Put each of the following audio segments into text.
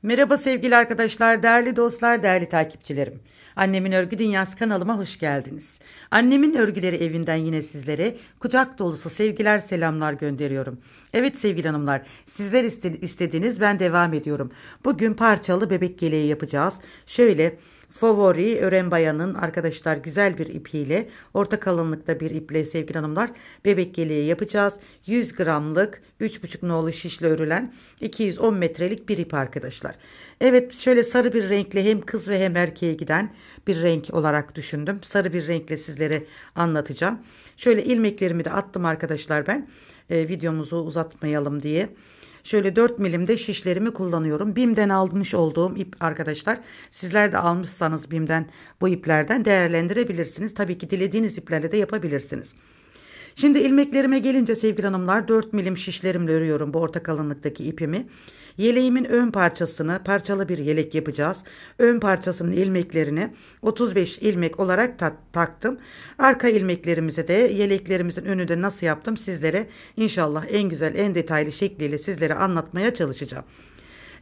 Merhaba sevgili arkadaşlar, değerli dostlar, değerli takipçilerim. Annemin Örgü Dünyası kanalıma hoş geldiniz. Annemin örgüleri evinden yine sizlere kucak dolusu sevgiler, selamlar gönderiyorum. Evet sevgili hanımlar, sizler istediniz, ben devam ediyorum. Bugün parçalı bebek yeleği yapacağız. Şöyle favori ören bayanın arkadaşlar güzel bir ipiyle, orta kalınlıkta bir iple sevgili hanımlar bebek yeleği yapacağız. 100 gramlık 3,5 nolu şişle örülen 210 metrelik bir ip arkadaşlar. Evet, şöyle sarı bir renkle hem kız ve hem erkeğe giden bir renk olarak düşündüm. Sarı bir renkle sizlere anlatacağım. Şöyle ilmeklerimi de attım arkadaşlar ben. Videomuzu uzatmayalım diye. Şöyle 4 milimde şişlerimi kullanıyorum. BİM'den almış olduğum ip arkadaşlar. Sizler de almışsanız BİM'den bu iplerden değerlendirebilirsiniz. Tabii ki dilediğiniz iplerle de yapabilirsiniz. Şimdi ilmeklerime gelince sevgili hanımlar 4 milim şişlerimle örüyorum bu orta kalınlıktaki ipimi. Yeleğimin ön parçasını parçalı bir yelek yapacağız. Ön parçasının ilmeklerini 35 ilmek olarak taktım. Arka ilmeklerimize de yeleklerimizin önünü de nasıl yaptım sizlere inşallah en güzel en detaylı şekliyle sizlere anlatmaya çalışacağım.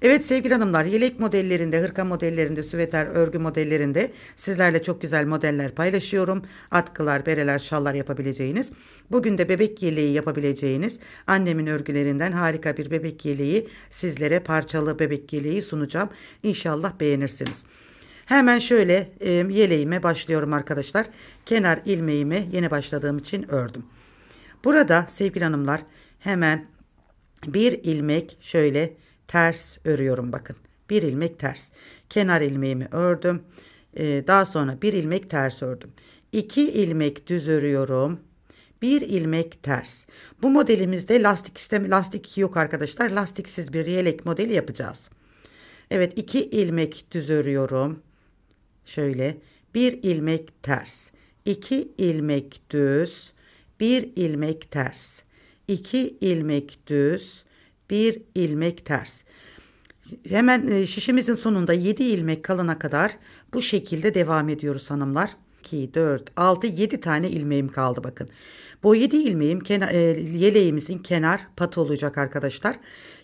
Evet sevgili hanımlar, yelek modellerinde, hırka modellerinde, süveter örgü modellerinde sizlerle çok güzel modeller paylaşıyorum. Atkılar, bereler, şallar yapabileceğiniz. Bugün de bebek yeleği yapabileceğiniz annemin örgülerinden harika bir bebek yeleği sizlere parçalı bebek yeleği sunacağım. İnşallah beğenirsiniz. Hemen şöyle yeleğime başlıyorum arkadaşlar. Kenar ilmeğimi yeni başladığım için ördüm. Burada sevgili hanımlar hemen bir ilmek şöyle ters örüyorum bakın. Bir ilmek ters. Kenar ilmeğimi ördüm. Daha sonra bir ilmek ters ördüm. 2 ilmek düz örüyorum. Bir ilmek ters. Bu modelimizde lastik yok arkadaşlar. Lastiksiz bir yelek modeli yapacağız. Evet, 2 ilmek düz örüyorum. Şöyle bir ilmek ters. 2 ilmek düz. Bir ilmek ters. 2 ilmek düz. Bir ilmek ters. Hemen şişimizin sonunda 7 ilmek kalana kadar bu şekilde devam ediyoruz hanımlar. 2, 4, 6, 7 tane ilmeğim kaldı bakın. Bu 7 ilmeğim yeleğimizin kenar patı olacak arkadaşlar.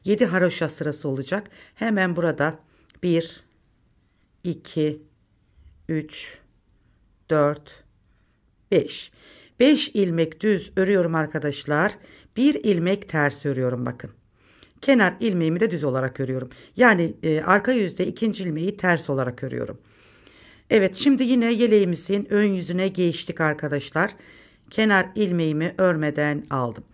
7 haroşa sırası olacak. Hemen burada 1, 2, 3, 4, 5. 5 ilmek düz örüyorum arkadaşlar. Bir ilmek ters örüyorum bakın. Kenar ilmeğimi de düz olarak örüyorum. Yani arka yüzde ikinci ilmeği ters olarak örüyorum. Evet, şimdi yine yeleğimizin ön yüzüne geçtik arkadaşlar. Kenar ilmeğimi örmeden aldım.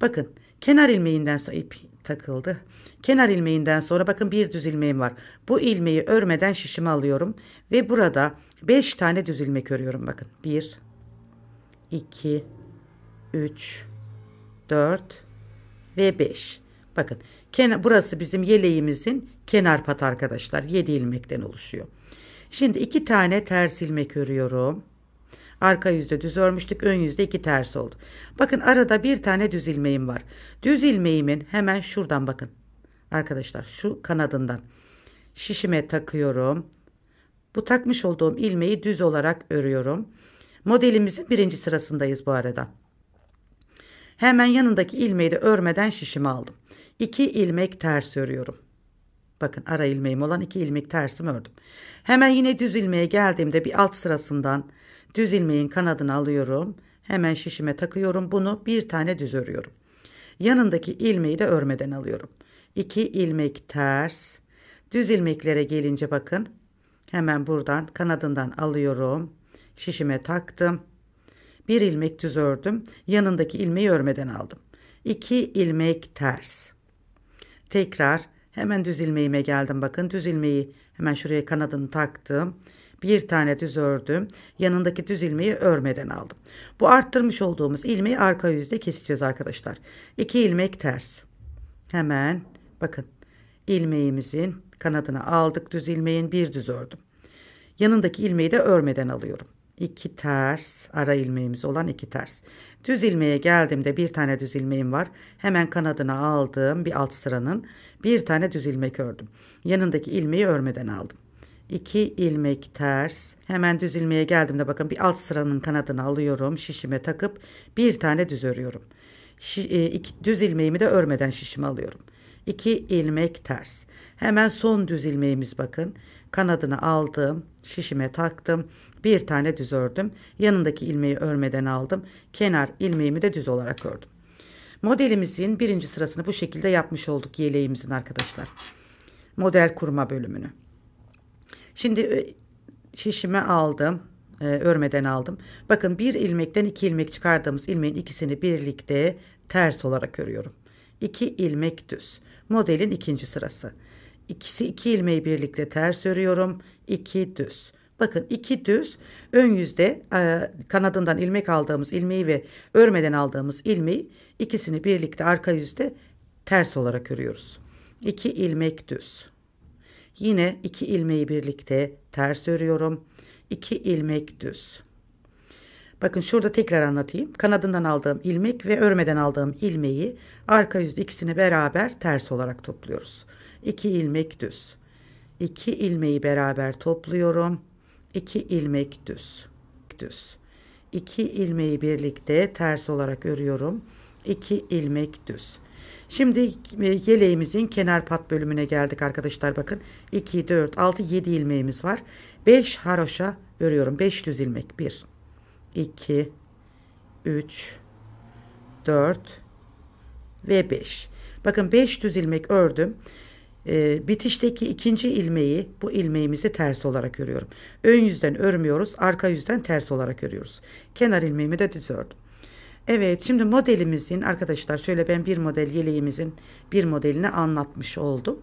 Bakın kenar ilmeğinden sonra ip takıldı. Kenar ilmeğinden sonra bakın bir düz ilmeğim var. Bu ilmeği örmeden şişimi alıyorum. Ve burada 5 tane düz ilmek örüyorum bakın. 1, 2, 3, 4 ve 5. Bakın burası bizim yeleğimizin kenar patı arkadaşlar. 7 ilmekten oluşuyor. Şimdi 2 tane ters ilmek örüyorum. Arka yüzde düz örmüştük. Ön yüzde 2 ters oldu. Bakın arada bir tane düz ilmeğim var. Düz ilmeğimin hemen şuradan bakın. Arkadaşlar şu kanadından şişime takıyorum. Bu takmış olduğum ilmeği düz olarak örüyorum. Modelimizin birinci sırasındayız bu arada. Hemen yanındaki ilmeği de örmeden şişimi aldım. 2 ilmek ters örüyorum. Bakın ara ilmeğim olan 2 ilmek tersimi ördüm. Hemen yine düz ilmeğe geldiğimde bir alt sırasından düz ilmeğin kanadını alıyorum. Hemen şişime takıyorum. Bunu bir tane düz örüyorum. Yanındaki ilmeği de örmeden alıyorum. 2 ilmek ters. Düz ilmeklere gelince bakın. Hemen buradan kanadından alıyorum. Şişime taktım. Bir ilmek düz ördüm. Yanındaki ilmeği örmeden aldım. 2 ilmek ters. Tekrar hemen düz ilmeğime geldim. Bakın düz ilmeği hemen şuraya kanadını taktım. Bir tane düz ördüm. Yanındaki düz ilmeği örmeden aldım. Bu arttırmış olduğumuz ilmeği arka yüzde keseceğiz arkadaşlar. 2 ilmek ters. Hemen bakın ilmeğimizin kanadını aldık. Düz ilmeğin bir düz ördüm. Yanındaki ilmeği de örmeden alıyorum. 2 ters, ara ilmeğimiz olan 2 ters. Düz ilmeğe geldiğimde bir tane düz ilmeğim var. Hemen kanadını aldım. Bir alt sıranın bir tane düz ilmek ördüm. Yanındaki ilmeği örmeden aldım. 2 ilmek ters. Hemen düz ilmeğe geldiğimde bakın bir alt sıranın kanadını alıyorum. Şişime takıp bir tane düz örüyorum. Düz ilmeğimi de örmeden şişime alıyorum. 2 ilmek ters. Hemen son düz ilmeğimiz bakın. Kanadını aldım, şişime taktım. Bir tane düz ördüm. Yanındaki ilmeği örmeden aldım. Kenar ilmeğimi de düz olarak ördüm. Modelimizin birinci sırasını bu şekilde yapmış olduk yeleğimizin arkadaşlar. Model kurma bölümünü. Şimdi şişime aldım. Örmeden aldım. Bakın bir ilmekten 2 ilmek çıkardığımız ilmeğin ikisini birlikte ters olarak örüyorum. 2 ilmek düz. Modelin ikinci sırası. 2 ilmeği birlikte ters örüyorum. 2 düz. Bakın 2 düz ön yüzde kanadından ilmek aldığımız ilmeği ve örmeden aldığımız ilmeği ikisini birlikte arka yüzde ters olarak örüyoruz. 2 ilmek düz. Yine 2 ilmeği birlikte ters örüyorum. 2 ilmek düz. Bakın şurada tekrar anlatayım. Kanadından aldığım ilmek ve örmeden aldığım ilmeği arka yüzde ikisini beraber ters olarak topluyoruz. 2 ilmek düz. 2 ilmeği beraber topluyorum. 2 ilmek düz. Düz. 2 ilmeği birlikte ters olarak örüyorum. 2 ilmek düz. Şimdi yeleğimizin kenar pat bölümüne geldik arkadaşlar. Bakın 2, 4, 6, 7 ilmeğimiz var. 5 haroşa örüyorum. 5 düz ilmek. 1, 2, 3, 4 ve 5. Bakın 5 düz ilmek ördüm. Bitişteki ikinci ilmeği bu ilmeğimizi ters olarak örüyorum. Ön yüzden örmüyoruz. Arka yüzden ters olarak örüyoruz. Kenar ilmeğimi de düz ördüm. Evet, şimdi modelimizin arkadaşlar şöyle ben bir model yeleğimizin bir modelini anlatmış oldum.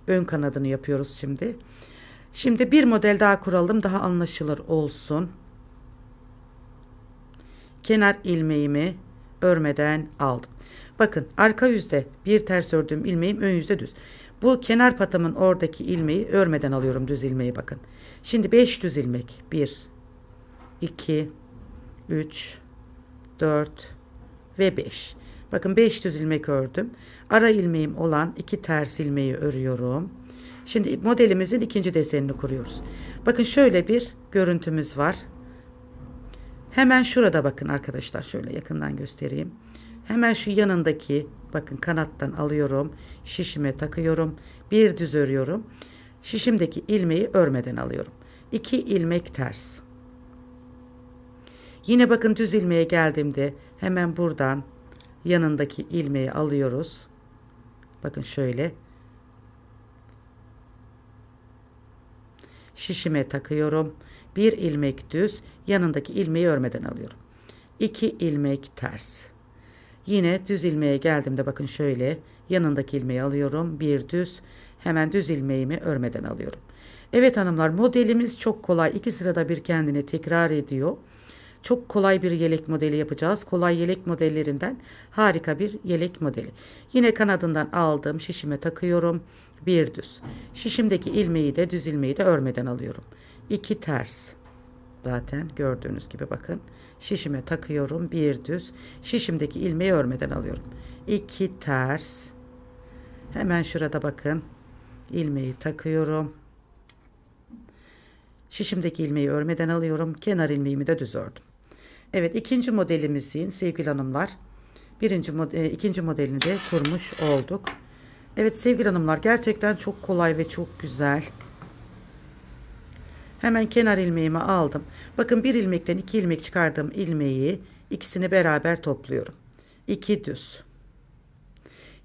Ön kanadını yapıyoruz şimdi. Şimdi bir model daha kuralım, daha anlaşılır olsun. Kenar ilmeğimi örmeden aldım. Bakın arka yüzde bir ters ördüğüm ilmeğim ön yüzde düz. Bu kenar patımın oradaki ilmeği örmeden alıyorum, düz ilmeği bakın. Şimdi 5 düz ilmek. 1, 2, 3, 4 ve 5. Bakın 5 düz ilmek ördüm. Ara ilmeğim olan 2 ters ilmeği örüyorum. Şimdi modelimizin ikinci desenini kuruyoruz. Bakın şöyle bir görüntümüz var. Hemen şurada bakın arkadaşlar, şöyle yakından göstereyim. Hemen şu yanındaki bakın kanattan alıyorum. Şişime takıyorum. Bir düz örüyorum. Şişimdeki ilmeği örmeden alıyorum. 2 ilmek ters. Yine bakın düz ilmeğe geldiğimde hemen buradan yanındaki ilmeği alıyoruz. Bakın şöyle. Şişime takıyorum. Bir ilmek düz, yanındaki ilmeği örmeden alıyorum. 2 ilmek ters. Yine düz ilmeğe geldiğimde bakın şöyle yanındaki ilmeği alıyorum. Bir düz, hemen düz ilmeğimi örmeden alıyorum. Evet hanımlar, modelimiz çok kolay. 2 sırada bir kendini tekrar ediyor. Çok kolay bir yelek modeli yapacağız. Kolay yelek modellerinden harika bir yelek modeli. Yine kanadından aldım. Şişime takıyorum. Bir düz. Şişimdeki ilmeği de düz ilmeği de örmeden alıyorum. 2 ters. Zaten gördüğünüz gibi bakın. Şişime takıyorum. Bir düz. Şişimdeki ilmeği örmeden alıyorum. 2 ters. Hemen şurada bakın. İlmeği takıyorum. Şişimdeki ilmeği örmeden alıyorum. Kenar ilmeğimi de düz ördüm. Evet, ikinci modelimizin sevgili hanımlar, ikinci modelini de kurmuş olduk. Evet sevgili hanımlar, gerçekten çok kolay ve çok güzel. Hemen kenar ilmeğimi aldım. Bakın bir ilmekten 2 ilmek çıkardığım ilmeği ikisini beraber topluyorum. 2 düz.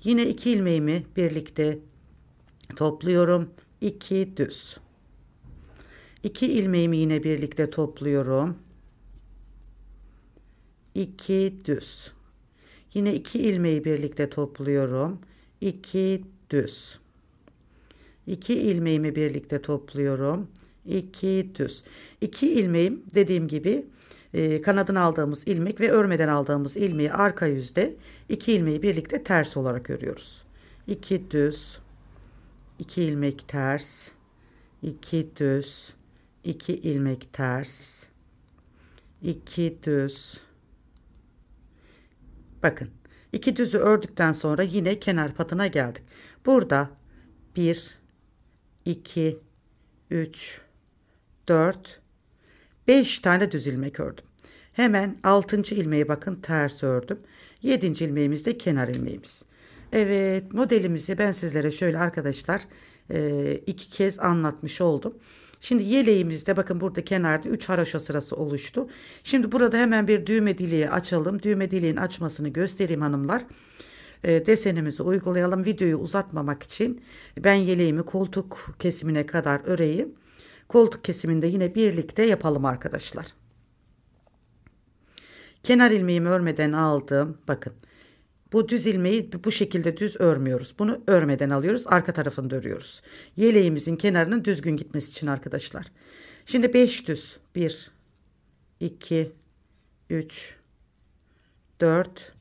Yine 2 ilmeğimi birlikte topluyorum. 2 düz. 2 ilmeğimi yine birlikte topluyorum. 2 düz. Yine 2 ilmeği birlikte topluyorum. 2 düz. 2 ilmeğimi birlikte topluyorum. 2 düz. 2 ilmeğim dediğim gibi kanadını aldığımız ilmek ve örmeden aldığımız ilmeği arka yüzde 2 ilmeği birlikte ters olarak örüyoruz. 2 düz. 2 ilmek ters. 2 düz. 2 ilmek ters. 2 düz. Bakın 2 düzü ördükten sonra yine kenar patına geldik. Burada 1, 2, 3, 4, 5 tane düz ilmek ördüm. Hemen 6. ilmeğe bakın ters ördüm. 7. ilmeğimiz de kenar ilmeğimiz. Evet, modelimizi ben sizlere şöyle arkadaşlar iki kez anlatmış oldum. Şimdi yeleğimizde bakın burada kenarda 3 haroşa sırası oluştu. Şimdi burada hemen bir düğme deliği açalım. Düğme deliğin açmasını göstereyim hanımlar. Desenimizi uygulayalım. Videoyu uzatmamak için ben yeleğimi koltuk kesimine kadar öreyim. Koltuk kesiminde yine birlikte yapalım arkadaşlar. Kenar ilmeğimi örmeden aldım. Bakın. Bu düz ilmeği bu şekilde düz örmüyoruz. Bunu örmeden alıyoruz. Arka tarafını da örüyoruz. Yeleğimizin kenarının düzgün gitmesi için arkadaşlar. Şimdi 5 düz. 1, 2, 3, 4.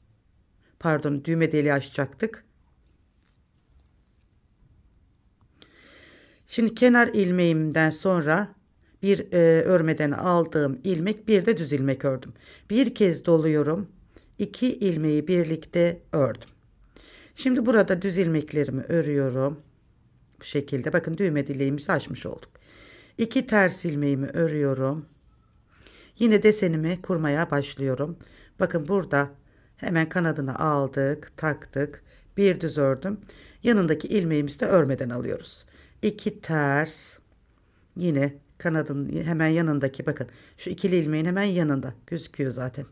Pardon, düğme deliği açacaktık. Şimdi kenar ilmeğimden sonra bir örmeden aldığım ilmek, bir de düz ilmek ördüm. Bir kez doluyorum. 2 ilmeği birlikte ördüm. Şimdi burada düz ilmeklerimi örüyorum. Bu şekilde bakın düğme dileğimizi açmış olduk. 2 ters ilmeğimi örüyorum. Yine desenimi kurmaya başlıyorum. Bakın burada hemen kanadını aldık, taktık. Bir düz ördüm. Yanındaki ilmeğimizi de örmeden alıyoruz. 2 ters. Yine kanadın hemen yanındaki bakın şu ikili ilmeğin hemen yanında gözüküyor zaten.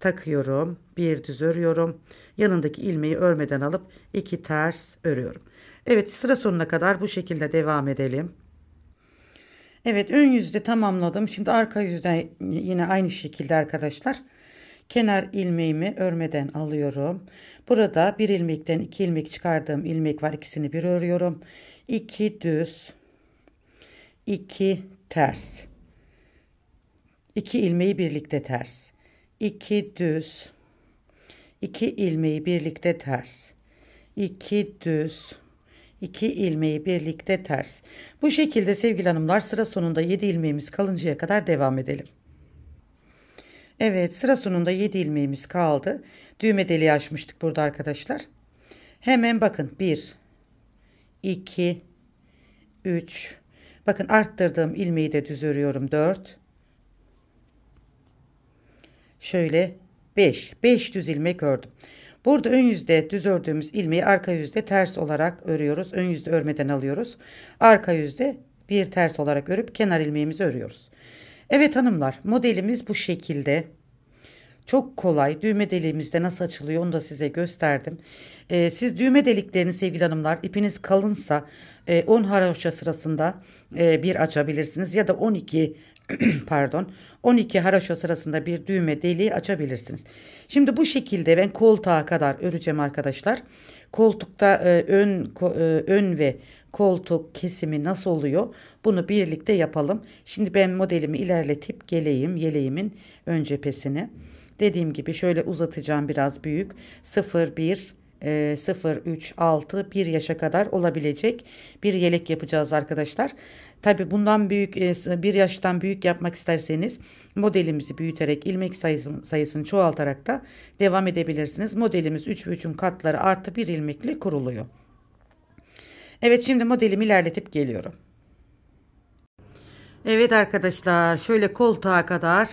Takıyorum, bir düz örüyorum, yanındaki ilmeği örmeden alıp 2 ters örüyorum. Evet, sıra sonuna kadar bu şekilde devam edelim. Evet, ön yüzde tamamladım. Şimdi arka yüzden yine aynı şekilde arkadaşlar kenar ilmeğimi örmeden alıyorum. Burada bir ilmekten 2 ilmek çıkardığım ilmek var, ikisini bir örüyorum. 2 düz, 2 ters, 2 ilmeği birlikte ters, 2 düz, 2 ilmeği birlikte ters, 2 düz, 2 ilmeği birlikte ters. Bu şekilde sevgili hanımlar sıra sonunda 7 ilmeğimiz kalıncaya kadar devam edelim. Evet, sıra sonunda 7 ilmeğimiz kaldı. Düğme deliği açmıştık burada arkadaşlar. Hemen bakın 1, 2, 3. Bakın arttırdığım ilmeği de düz örüyorum 4. Şöyle 5 düz ilmek ördüm. Burada ön yüzde düz ördüğümüz ilmeği arka yüzde ters olarak örüyoruz. Ön yüzde örmeden alıyoruz. Arka yüzde bir ters olarak örüp kenar ilmeğimizi örüyoruz. Evet hanımlar, modelimiz bu şekilde. Çok kolay. Düğme deliğimizde nasıl açılıyor onu da size gösterdim. Siz düğme deliklerini sevgili hanımlar, ipiniz kalınsa 10 haroşa sırasında bir açabilirsiniz ya da 12 pardon 12 haroşa sırasında bir düğme deliği açabilirsiniz. Şimdi bu şekilde ben koltuğa kadar öreceğim arkadaşlar. Koltukta ön ve koltuk kesimi nasıl oluyor? Bunu birlikte yapalım. Şimdi ben modelimi ilerletip geleyim yeleğimin ön cephesini. Dediğim gibi şöyle uzatacağım, biraz büyük. 0 1 0 3 6 1 yaşa kadar olabilecek bir yelek yapacağız arkadaşlar. Tabi bundan büyük, bir yaştan büyük yapmak isterseniz modelimizi büyüterek ilmek sayısını çoğaltarak da devam edebilirsiniz. Modelimiz 3 ve 3'ün katları artı bir ilmekle kuruluyor. Evet, şimdi modelimi ilerletip geliyorum. Evet arkadaşlar, şöyle koltuğa kadar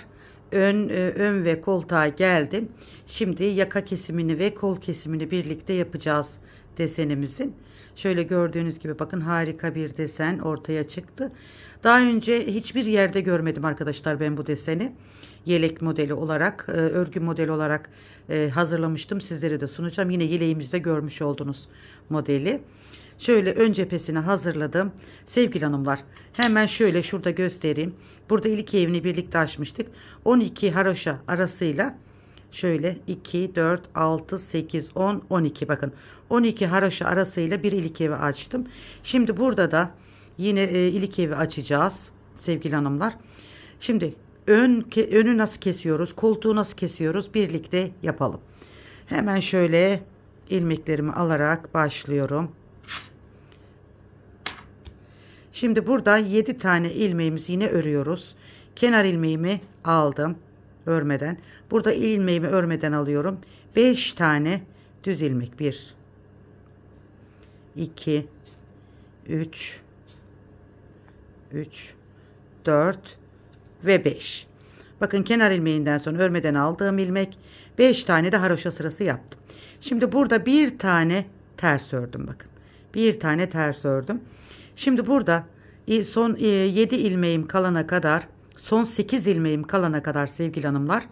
ön ve koltuğa geldim. Şimdi yaka kesimini ve kol kesimini birlikte yapacağız desenimizin. Şöyle gördüğünüz gibi bakın harika bir desen ortaya çıktı. Daha önce hiçbir yerde görmedim arkadaşlar ben bu deseni. Yelek modeli olarak, örgü modeli olarak hazırlamıştım. Sizlere de sunacağım. Yine yeleğimizde görmüş oldunuz modeli. Şöyle ön cephesini hazırladım. Sevgili hanımlar, hemen şöyle şurada göstereyim. Burada ilk evini birlikte açmıştık. 12 haroşa arasıyla şöyle 2, 4, 6, 8, 10, 12 bakın. 12 haroşa arasıyla bir ilk evi açtım. Şimdi burada da yine ilk evi açacağız sevgili hanımlar. Şimdi önü nasıl kesiyoruz, koltuğu nasıl kesiyoruz birlikte yapalım. Hemen şöyle ilmeklerimi alarak başlıyorum. Şimdi burada 7 tane ilmeğimizi yine örüyoruz. Kenar ilmeğimi aldım örmeden. Burada ilmeğimi örmeden alıyorum. 5 tane düz ilmek. 1 2 3 4 ve 5. Bakın kenar ilmeğinden sonra örmeden aldığım ilmek, 5 tane de haroşa sırası yaptım. Şimdi burada bir tane ters ördüm bakın. Bir tane ters ördüm. Şimdi burada son 7 ilmeğim kalana kadar, son 8 ilmeğim kalana kadar sevgili hanımlar,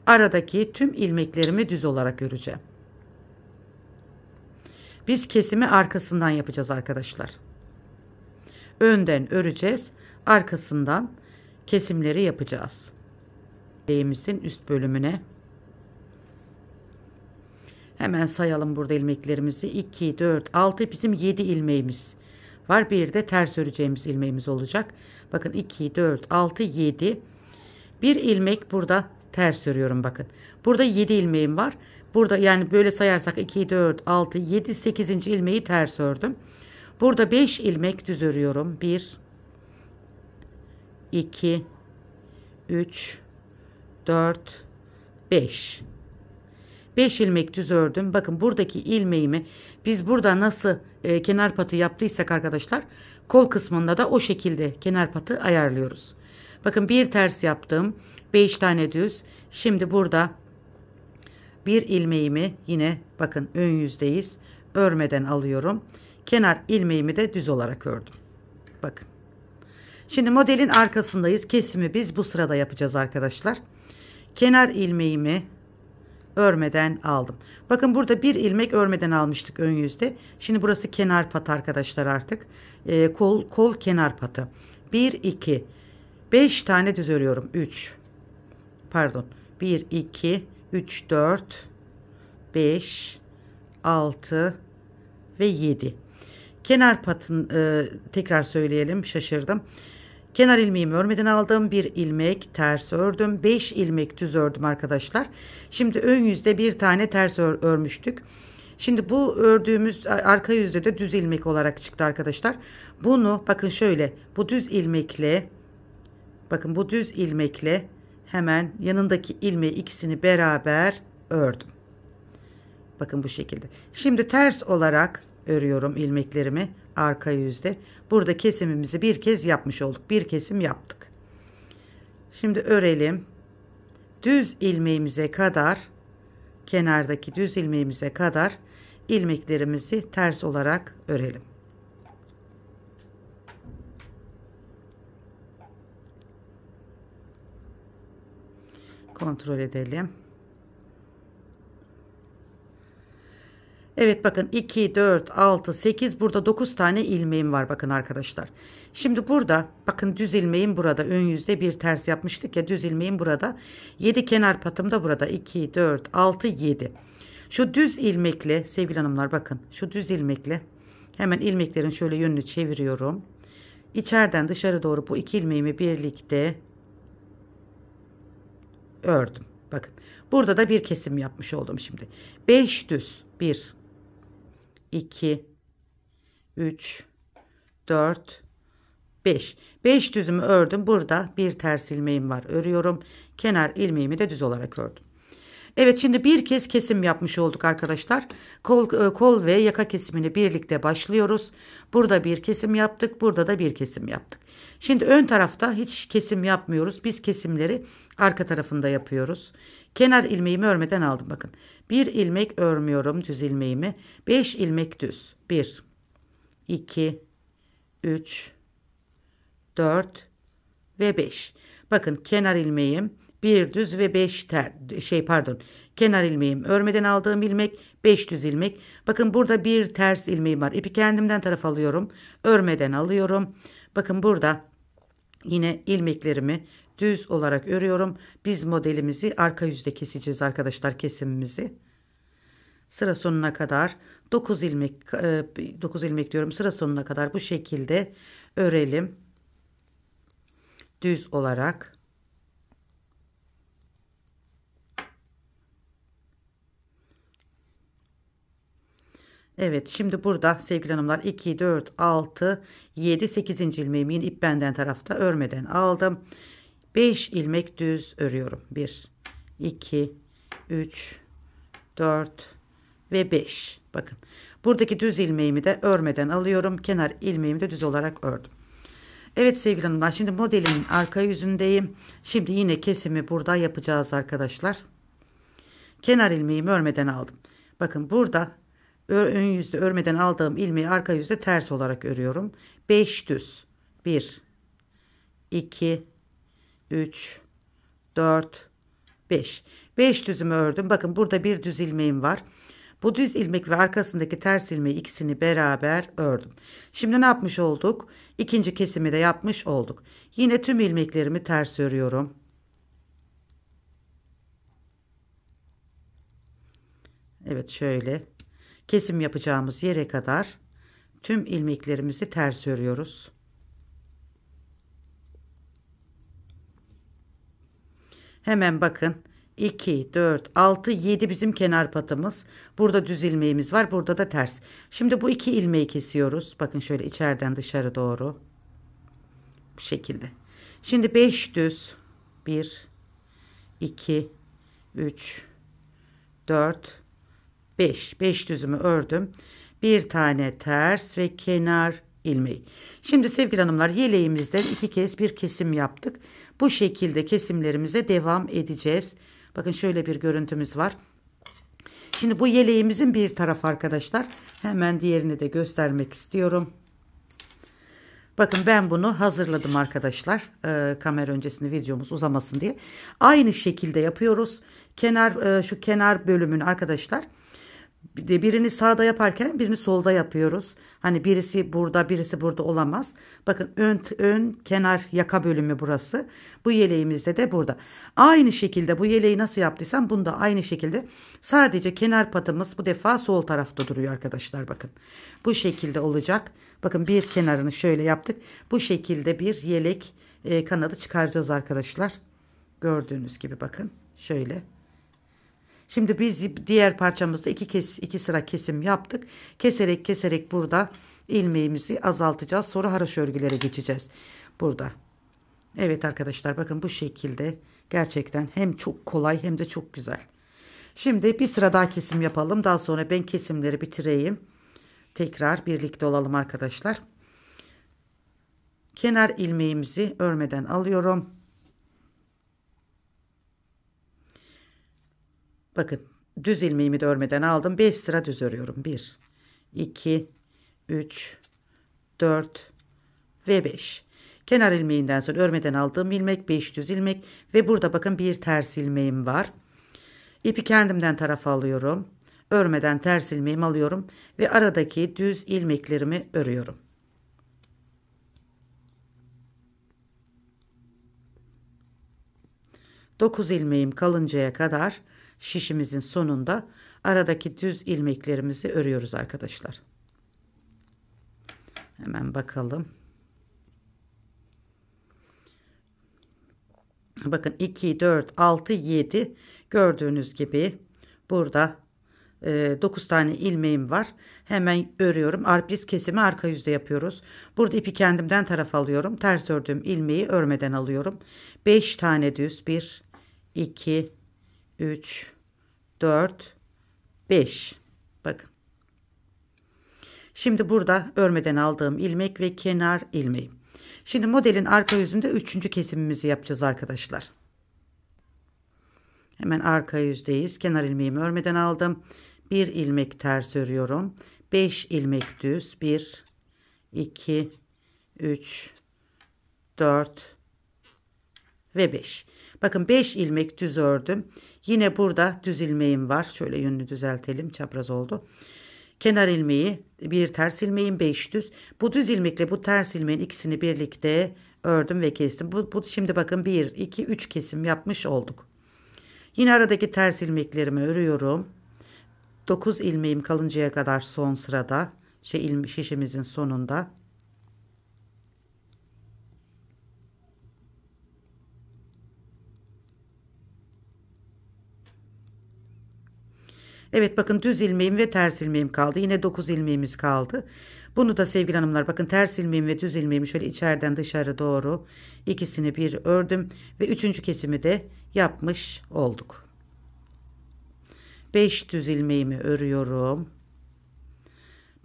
aradaki tüm ilmeklerimi düz olarak öreceğim. Biz kesimi arkasından yapacağız arkadaşlar. Önden öreceğiz, arkasından kesimleri yapacağız. İlmeğimizin üst bölümüne hemen sayalım burada ilmeklerimizi. 2, 4, 6, bizim 7 ilmeğimiz var. Bir de ters öreceğimiz ilmeğimiz olacak. Bakın 2, 4, 6, 7. Bir ilmek burada ters örüyorum bakın. Burada 7 ilmeğim var. Burada yani böyle sayarsak 2, 4, 6, 7, 8. ilmeği ters ördüm. Burada 5 ilmek düz örüyorum. 1, 2, 3, 4, 5. 5 ilmek düz ördüm. Bakın buradaki ilmeğimi biz burada nasıl kenar patı yaptıysak arkadaşlar, kol kısmında da o şekilde kenar patı ayarlıyoruz. Bakın bir ters yaptım. 5 tane düz. Şimdi burada bir ilmeğimi yine bakın ön yüzdeyiz. Örmeden alıyorum. Kenar ilmeğimi de düz olarak ördüm. Bakın. Şimdi modelin arkasındayız. Kesimi biz bu sırada yapacağız arkadaşlar. Kenar ilmeğimi örmeden aldım. Bakın burada bir ilmek örmeden almıştık ön yüzde. Şimdi burası kenar patı arkadaşlar artık. Kol kenar patı. 1, 2, 5 tane düz örüyorum. 1, 2, 3, 4, 5, 6 ve 7. Kenar patın tekrar söyleyelim, şaşırdım. Kenar ilmeğimi örmeden aldım. Bir ilmek ters ördüm. 5 ilmek düz ördüm arkadaşlar. Şimdi ön yüzde bir tane ters örmüştük. Şimdi bu ördüğümüz arka yüzde de düz ilmek olarak çıktı arkadaşlar. Bunu bakın şöyle, bu düz ilmekle, bakın bu düz ilmekle hemen yanındaki ilmeği ikisini beraber ördüm. Bakın bu şekilde. Şimdi ters olarak örüyorum ilmeklerimi arka yüzde. Burada kesimimizi bir kez yapmış olduk. Bir kesim yaptık. Şimdi örelim. Düz ilmeğimize kadar, kenardaki düz ilmeğimize kadar ilmeklerimizi ters olarak örelim. Kontrol edelim. Evet bakın 2, 4, 6, 8, burada 9 tane ilmeğim var bakın arkadaşlar. Şimdi burada bakın düz ilmeğim burada, ön yüzde bir ters yapmıştık ya, düz ilmeğim burada. 7 kenar patım da burada. 2, 4, 6, 7. Şu düz ilmekle sevgili hanımlar, bakın şu düz ilmekle hemen ilmeklerin şöyle yönünü çeviriyorum. İçeriden dışarı doğru bu iki ilmeğimi birlikte ördüm. Bakın burada da bir kesim yapmış oldum şimdi. 5 düz. 1, 2, 3, 4, 5. 5 düzümü ördüm. Burada bir ters ilmeğim var. Örüyorum. Kenar ilmeğimi de düz olarak ördüm. Evet, şimdi bir kez kesim yapmış olduk arkadaşlar. Kol ve yaka kesimini birlikte başlıyoruz. Burada bir kesim yaptık. Burada da bir kesim yaptık. Şimdi ön tarafta hiç kesim yapmıyoruz. Biz kesimleri arka tarafında yapıyoruz. Kenar ilmeğimi örmeden aldım. Bakın. Bir ilmek örmüyorum düz ilmeğimi. 5 ilmek düz. 1, 2, 3, 4 ve 5. Bakın kenar ilmeğim bir düz ve 5 kenar ilmeğim örmeden aldığım ilmek, 5 düz ilmek. Bakın burada bir ters ilmeğim var. İpi kendimden tarafa alıyorum. Örmeden alıyorum. Bakın burada yine ilmeklerimi düz olarak örüyorum. Biz modelimizi arka yüzde keseceğiz arkadaşlar, kesimimizi. Sıra sonuna kadar 9 ilmek diyorum. Sıra sonuna kadar bu şekilde örelim. Düz olarak. Evet, şimdi burada sevgili hanımlar 2, 4, 6, 7, 8. ilmeğimi yine ip benden tarafta örmeden aldım. 5 ilmek düz örüyorum. 1, 2, 3, 4 ve 5. Bakın buradaki düz ilmeğimi de örmeden alıyorum. Kenar ilmeğimi de düz olarak ördüm. Evet sevgili hanımlar, şimdi modelimin arka yüzündeyim. Şimdi yine kesimi burada yapacağız arkadaşlar. Kenar ilmeğimi örmeden aldım. Bakın burada ön yüzde örmeden aldığım ilmeği arka yüzde ters olarak örüyorum. 5 düz. 1, 2, 3, 4, 5. 5 düzümü ördüm. Bakın burada bir düz ilmeğim var. Bu düz ilmek ve arkasındaki ters ilmeği ikisini beraber ördüm. Şimdi ne yapmış olduk? İkinci kesimi de yapmış olduk. Yine tüm ilmeklerimi ters örüyorum. Evet, şöyle kesim yapacağımız yere kadar tüm ilmeklerimizi ters örüyoruz. Hemen bakın 2, 4, 6, 7 bizim kenar patımız. Burada düz ilmeğimiz var. Burada da ters. Şimdi bu iki ilmeği kesiyoruz. Bakın şöyle içeriden dışarı doğru. Bu şekilde. Şimdi 5 düz. 1, 2, 3, 4, 5. 5 düzümü ördüm. Bir tane ters ve kenar ilmeği. Şimdi sevgili hanımlar, yeleğimizden iki kez bir kesim yaptık. Bu şekilde kesimlerimize devam edeceğiz. Bakın şöyle bir görüntümüz var. Şimdi bu yeleğimizin bir tarafı arkadaşlar. Hemen diğerini de göstermek istiyorum. Bakın ben bunu hazırladım arkadaşlar. Kamera öncesinde videomuz uzamasın diye. Aynı şekilde yapıyoruz. Şu kenar bölümünü arkadaşlar, birini sağda yaparken birini solda yapıyoruz. Hani birisi burada birisi burada olamaz. Bakın ön kenar yaka bölümü burası. Bu yeleğimizde de burada. Aynı şekilde bu yeleği nasıl yaptıysam bunu da aynı şekilde, sadece kenar patımız bu defa sol tarafta duruyor arkadaşlar. Bakın bu şekilde olacak. Bakın bir kenarını şöyle yaptık. Bu şekilde bir yelek kanadı çıkaracağız arkadaşlar. Gördüğünüz gibi bakın şöyle. Şimdi biz diğer parçamızda iki sıra kesim yaptık. Keserek burada ilmeğimizi azaltacağız. Sonra haraşo örgülere geçeceğiz burada. Evet arkadaşlar, bakın bu şekilde gerçekten hem çok kolay hem de çok güzel. Şimdi bir sıra daha kesim yapalım. Daha sonra ben kesimleri bitireyim. Tekrar birlikte olalım arkadaşlar. Kenar ilmeğimizi örmeden alıyorum. Bakın düz ilmeğimi de örmeden aldım. 5 sıra düz örüyorum. 1, 2, 3, 4 ve 5. Kenar ilmeğinden sonra örmeden aldığım ilmek 5 düz ilmek ve burada bakın bir ters ilmeğim var. İpi kendimden tarafa alıyorum. Örmeden ters ilmeğimi alıyorum ve aradaki düz ilmeklerimi örüyorum. Dokuz ilmeğim kalıncaya kadar şişimizin sonunda aradaki düz ilmeklerimizi örüyoruz arkadaşlar. Hemen bakalım. Bakın 2, 4, 6, 7 gördüğünüz gibi burada 9 tane ilmeğim var. Hemen örüyorum. Arpis kesimi arka yüzde yapıyoruz. Burada ipi kendimden tarafa alıyorum. Ters ördüğüm ilmeği örmeden alıyorum. 5 tane düz. 1, 2, 3, 4, 5. Bakın. Şimdi burada örmeden aldığım ilmek ve kenar ilmeği. Şimdi modelin arka yüzünde 3. kesimimizi yapacağız arkadaşlar. Hemen arka yüzdeyiz. Kenar ilmeğimi örmeden aldım. Bir ilmek ters örüyorum. 5 ilmek düz. 1, 2, 3, 4 ve 5. Bakın 5 ilmek düz ördüm. Yine burada düz ilmeğim var. Şöyle yönünü düzeltelim. Çapraz oldu. Kenar ilmeği, bir ters ilmeğim, 5 düz. Bu düz ilmekle bu ters ilmeğin ikisini birlikte ördüm ve kestim. Şimdi bakın 1, 2, 3 kesim yapmış olduk. Yine aradaki ters ilmeklerimi örüyorum. 9 ilmeğim kalıncaya kadar son sırada. Şişimizin sonunda. Evet, bakın düz ilmeğim ve ters ilmeğim kaldı. Yine 9 ilmeğimiz kaldı. Bunu da sevgili hanımlar, bakın ters ilmeğim ve düz ilmeğimi şöyle içeriden dışarı doğru ikisini bir ördüm. Ve 3. kesimi de yapmış olduk. 5 düz ilmeğimi örüyorum.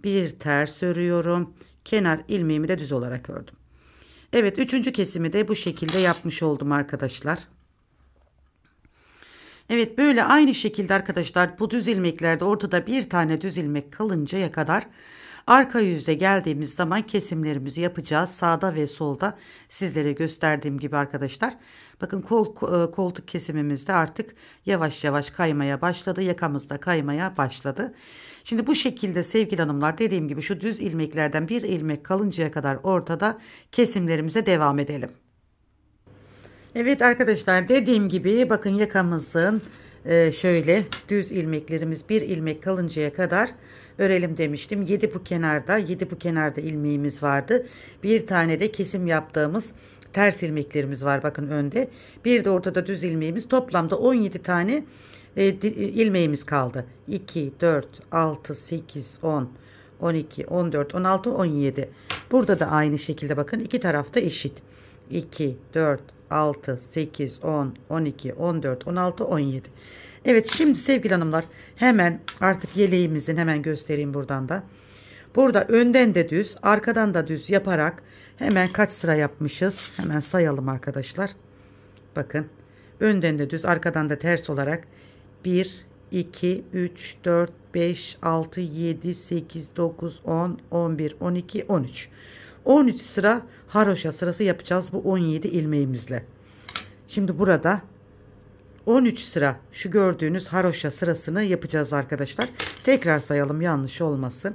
Bir ters örüyorum. Kenar ilmeğimi de düz olarak ördüm. Evet, 3. kesimi de bu şekilde yapmış oldum arkadaşlar. Evet, böyle aynı şekilde arkadaşlar bu düz ilmeklerde ortada bir tane düz ilmek kalıncaya kadar arka yüzde geldiğimiz zaman kesimlerimizi yapacağız. Sağda ve solda sizlere gösterdiğim gibi arkadaşlar. Bakın koltuk kesimimiz de artık yavaş yavaş kaymaya başladı. Yakamız da kaymaya başladı. Şimdi bu şekilde sevgili hanımlar, dediğim gibi şu düz ilmeklerden bir ilmek kalıncaya kadar ortada kesimlerimize devam edelim. Evet arkadaşlar, dediğim gibi bakın yakamızın şöyle düz ilmeklerimiz bir ilmek kalıncaya kadar örelim demiştim. 7 bu kenarda, 7 bu kenarda ilmeğimiz vardı. Bir tane de kesim yaptığımız ters ilmeklerimiz var bakın önde. Bir de ortada düz ilmeğimiz, toplamda 17 tane ilmeğimiz kaldı. 2, 4, 6, 8, 10, 12, 14, 16, 17. Burada da aynı şekilde bakın iki tarafta eşit. 2, 4, 6, 8, 10, 12, 14, 16, 17. Evet, şimdi sevgili hanımlar hemen artık yeleğimizin, hemen göstereyim buradan da. Burada önden de düz, arkadan da düz yaparak hemen kaç sıra yapmışız? Hemen sayalım arkadaşlar. Bakın, önden de düz, arkadan da ters olarak 1, 2, 3, 4, 5, 6, 7, 8, 9, 10, 11, 12, 13. 13 sıra haroşa sırası yapacağız bu 17 ilmeğimizle. Şimdi burada 13 sıra şu gördüğünüz haroşa sırasını yapacağız arkadaşlar. Tekrar sayalım, yanlış olmasın.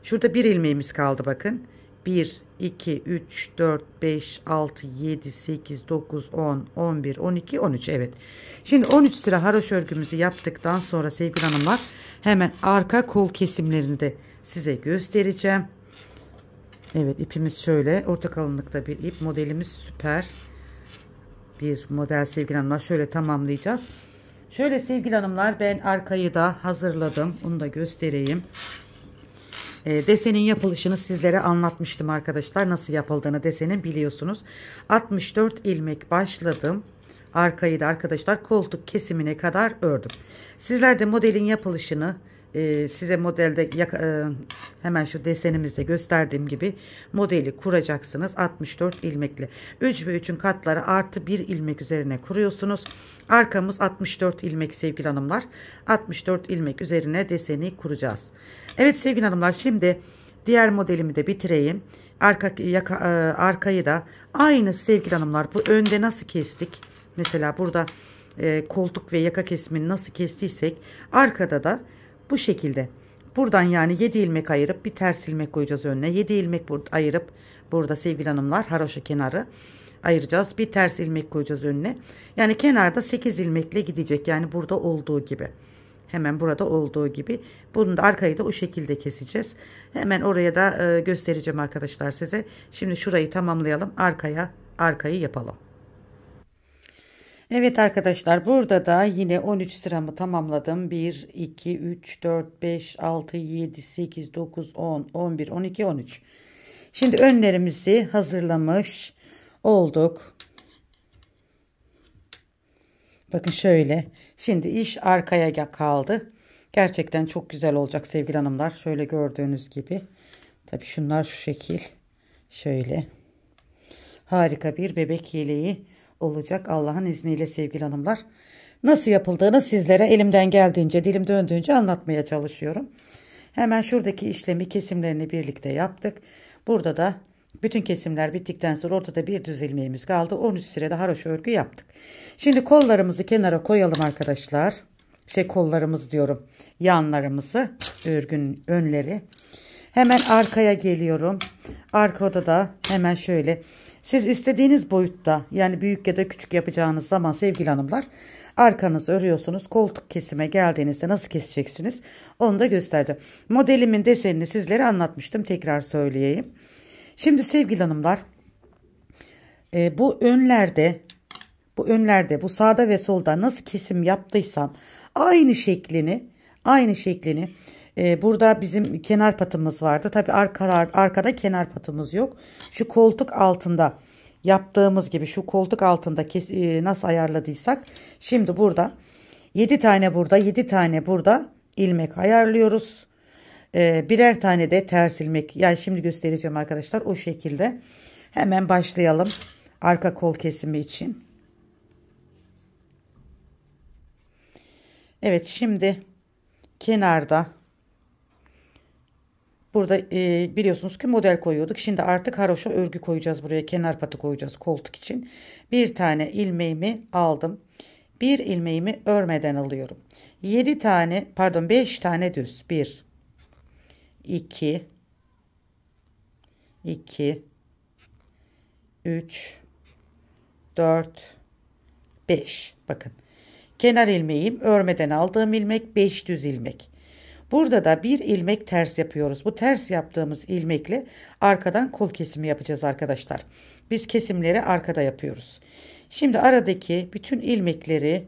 Şurada bir ilmeğimiz kaldı bakın. 1, 2, 3, 4, 5, 6, 7, 8, 9, 10, 11, 12, 13. Evet. Şimdi 13 sıra haroşa örgümüzü yaptıktan sonra sevgili hanımlar hemen arka kol kesimlerini de size göstereceğim. Evet, ipimiz şöyle orta kalınlıkta bir ip, modelimiz süper bir model sevgili hanımlar. Şöyle tamamlayacağız. Şöyle sevgili hanımlar, ben arkayı da hazırladım, bunu da göstereyim. Desenin yapılışını sizlere anlatmıştım arkadaşlar, nasıl yapıldığını desenin biliyorsunuz. 64 ilmek başladım, arkayı da arkadaşlar koltuk kesimine kadar ördüm. Sizler de modelin yapılışını size modelde hemen şu desenimizde gösterdiğim gibi modeli kuracaksınız. 64 ilmekle 3 ve 3'ün katları artı 1 ilmek üzerine kuruyorsunuz. Arkamız 64 ilmek sevgili hanımlar. 64 ilmek üzerine deseni kuracağız. Evet sevgili hanımlar, şimdi diğer modelimi de bitireyim. Arkayı da aynı sevgili hanımlar, bu önde nasıl kestik? Mesela burada koltuk ve yaka kesimini nasıl kestiysek arkada da bu şekilde. Buradan yani 7 ilmek ayırıp bir ters ilmek koyacağız önüne. 7 ilmek ayırıp burada sevgili hanımlar haroşa kenarı ayıracağız. Bir ters ilmek koyacağız önüne. Yani kenarda 8 ilmekle gidecek. Yani burada olduğu gibi. Hemen burada olduğu gibi. Bunu da arkayı da o şekilde keseceğiz. Hemen oraya da göstereceğim arkadaşlar size. Şimdi şurayı tamamlayalım. Arkayı yapalım. Evet arkadaşlar, burada da yine 13 sıramı tamamladım. 1, 2, 3, 4, 5, 6, 7, 8, 9, 10, 11, 12, 13. Şimdi önlerimizi hazırlamış olduk. Bakın şöyle. Şimdi iş arkaya kaldı. Gerçekten çok güzel olacak sevgili hanımlar. Şöyle gördüğünüz gibi. Tabii şunlar şu şekil. Şöyle. Harika bir bebek yeleği olacak Allah'ın izniyle sevgili hanımlar. Nasıl yapıldığını sizlere elimden geldiğince, dilim döndüğünce anlatmaya çalışıyorum. Hemen şuradaki işlemi, kesimlerini birlikte yaptık. Burada da bütün kesimler bittikten sonra ortada bir düz ilmeğimiz kaldı. 13 sırada haroşa örgü yaptık. Şimdi kollarımızı kenara koyalım arkadaşlar. Kollarımız diyorum, yanlarımızı, örgünün önleri. Hemen arkaya geliyorum. Arkada da hemen şöyle, siz istediğiniz boyutta, yani büyük ya da küçük yapacağınız zaman sevgili hanımlar, arkanızı örüyorsunuz. Koltuk kesime geldiğinizde nasıl keseceksiniz onu da gösterdim. Modelimin desenini sizlere anlatmıştım, tekrar söyleyeyim. Şimdi sevgili hanımlar, bu önlerde bu sağda ve solda nasıl kesim yaptıysam aynı şeklini burada bizim kenar patımız vardı. Tabi arkada kenar patımız yok. Şu koltuk altında yaptığımız gibi, şu koltuk altında nasıl ayarladıysak şimdi burada 7 tane burada, 7 tane burada ilmek ayarlıyoruz. Birer tane de ters ilmek, yani şimdi göstereceğim arkadaşlar, o şekilde. Hemen başlayalım arka kol kesimi için. Evet, şimdi kenarda burada biliyorsunuz ki model koyuyorduk. Şimdi artık haroşa örgü koyacağız, buraya kenar patı koyacağız koltuk için. Bir tane ilmeğimi aldım. Bir ilmeğimi örmeden alıyorum. 7 tane, pardon, 5 tane düz. 1 2 2 3 4 5. Bakın. Kenar ilmeğim, örmeden aldığım ilmek, 5 düz ilmek. Burada da bir ilmek ters yapıyoruz. Bu ters yaptığımız ilmekle arkadan kol kesimi yapacağız arkadaşlar. Biz kesimleri arkada yapıyoruz. Şimdi aradaki bütün ilmekleri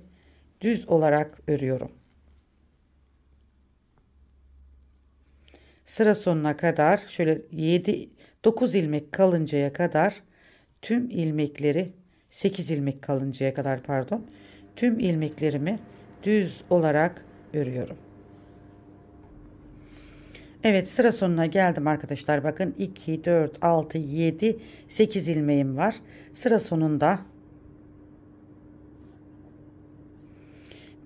düz olarak örüyorum. Sıra sonuna kadar şöyle 9 ilmek kalıncaya kadar tüm ilmekleri, 8 ilmek kalıncaya kadar, pardon, tüm ilmeklerimi düz olarak örüyorum. Evet, sıra sonuna geldim arkadaşlar. Bakın 2, 4, 6, 7, 8 ilmeğim var. Sıra sonunda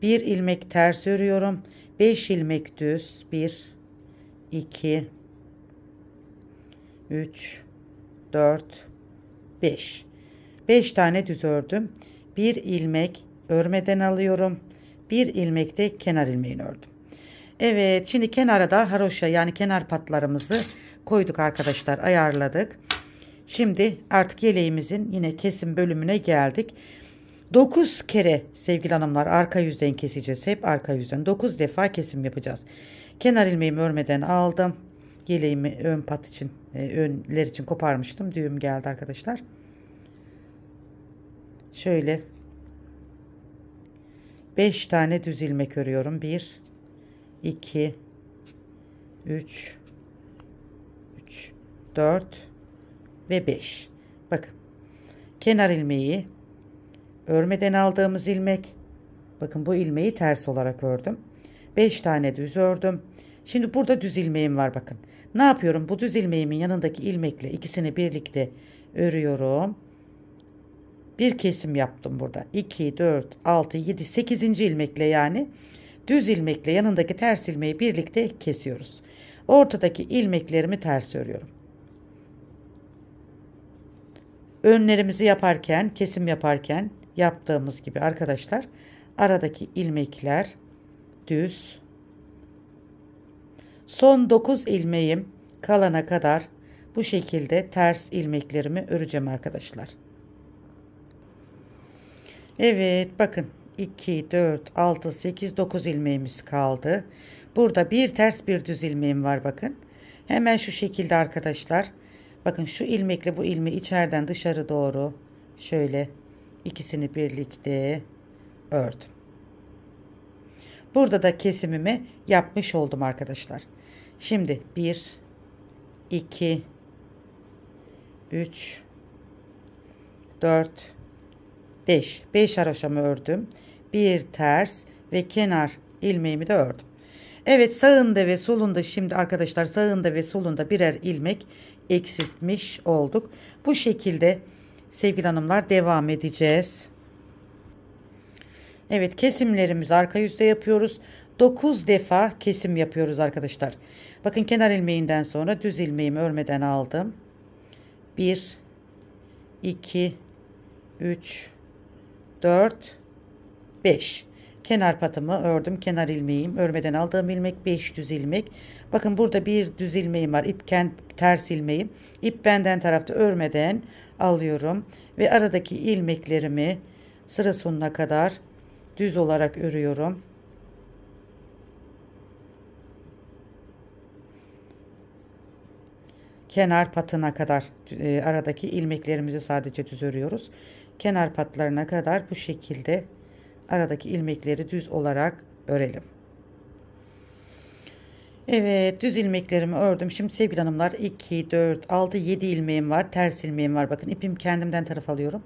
bir ilmek ters örüyorum. 5 ilmek düz. 1, 2, 3, 4, 5. 5 tane düz ördüm. Bir ilmek örmeden alıyorum. Bir ilmek de kenar ilmeğini ördüm. Evet, şimdi kenara da haroşa, yani kenar patlarımızı koyduk arkadaşlar, ayarladık. Şimdi artık yeleğimizin yine kesim bölümüne geldik. 9 kere sevgili hanımlar arka yüzden keseceğiz. Hep arka yüzden 9 defa kesim yapacağız. Kenar ilmeğimi örmeden aldım. Yeleğimi ön pat için, önler için koparmıştım. Düğüm geldi arkadaşlar. Şöyle 5 tane düz ilmek örüyorum. 1 2 3 4 ve 5. Bakın, kenar ilmeği, örmeden aldığımız ilmek, bakın bu ilmeği ters olarak ördüm. 5 tane düz ördüm. Şimdi burada düz ilmeğim var, bakın. Ne yapıyorum? Bu düz ilmeğimin yanındaki ilmekle ikisini birlikte örüyorum. Bir kesim yaptım burada. 2, 4, 6, 7, 8. ilmekle, yani düz ilmekle yanındaki ters ilmeği birlikte kesiyoruz. Ortadaki ilmeklerimi ters örüyorum. Önlerimizi yaparken, kesim yaparken yaptığımız gibi arkadaşlar, aradaki ilmekler düz. Son 9 ilmeğim kalana kadar bu şekilde ters ilmeklerimi öreceğim arkadaşlar. Evet, bakın 2, 4, 6, 8, 9 ilmeğimiz kaldı. Burada bir ters bir düz ilmeğim var, bakın. Hemen şu şekilde arkadaşlar. Bakın, şu ilmekle bu ilmeği içeriden dışarı doğru şöyle ikisini birlikte ördüm. Burada da kesimimi yapmış oldum arkadaşlar. Şimdi 1, 2, 3, 4, 5. 5 haroşamı ördüm. Bir ters ve kenar ilmeğimi de ördüm. Evet, sağında ve solunda şimdi arkadaşlar, sağında ve solunda birer ilmek eksiltmiş olduk. Bu şekilde sevgili hanımlar devam edeceğiz. Evet, kesimlerimizi arka yüzde yapıyoruz. 9 defa kesim yapıyoruz arkadaşlar. Bakın, kenar ilmeğinden sonra düz ilmeğimi örmeden aldım. 1, 2, 3, 4, 5. Kenar patımı ördüm. Kenar ilmeğim, örmeden aldığım ilmek, 5 düz ilmek. Bakın, burada bir düz ilmeğim var. Ters ilmeğim. İp benden tarafta, örmeden alıyorum. Ve aradaki ilmeklerimi sıra sonuna kadar düz olarak örüyorum. Kenar patına kadar aradaki ilmeklerimizi sadece düz örüyoruz. Kenar patlarına kadar bu şekilde aradaki ilmekleri düz olarak örelim. Evet, düz ilmeklerimi ördüm. Şimdi sevgili hanımlar 2, 4, 6, 7 ilmeğim var. Ters ilmeğim var. Bakın, ipim kendimden taraf alıyorum.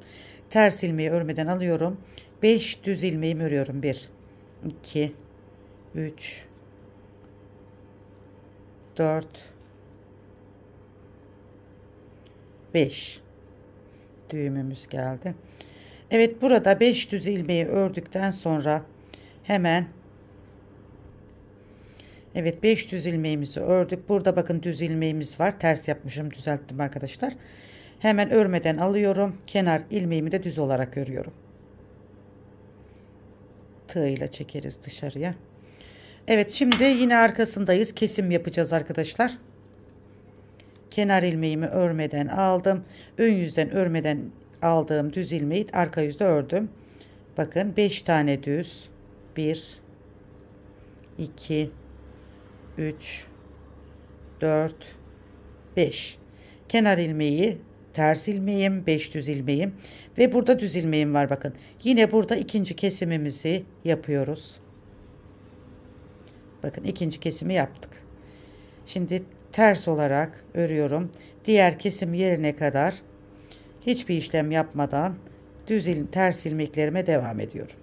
Ters ilmeği örmeden alıyorum. 5 düz ilmeğimi örüyorum. 1, 2, 3, 4, 5. Düğümümüz geldi. Evet, burada 5 düz ilmeği ördükten sonra hemen Evet, 5 düz ilmeğimizi ördük. Burada bakın düz ilmeğimiz var. Ters yapmışım, düzelttim arkadaşlar. Hemen örmeden alıyorum. Kenar ilmeğimi de düz olarak örüyorum. Tığ ile çekeriz dışarıya. Evet, şimdi yine arkasındayız. Kesim yapacağız arkadaşlar. Kenar ilmeğimi örmeden aldım. Ön yüzden örmeden aldığım düz ilmeği arka yüzde ördüm. Bakın 5 tane düz. 1 2 3 4 5. Kenar ilmeği, ters ilmeğim, 5 düz ilmeğim ve burada düz ilmeğim var bakın. Yine burada ikinci kesimimizi yapıyoruz. Bakın ikinci kesimi yaptık. Şimdi ters olarak örüyorum. Diğer kesim yerine kadar hiçbir işlem yapmadan ters ilmeklerime devam ediyorum.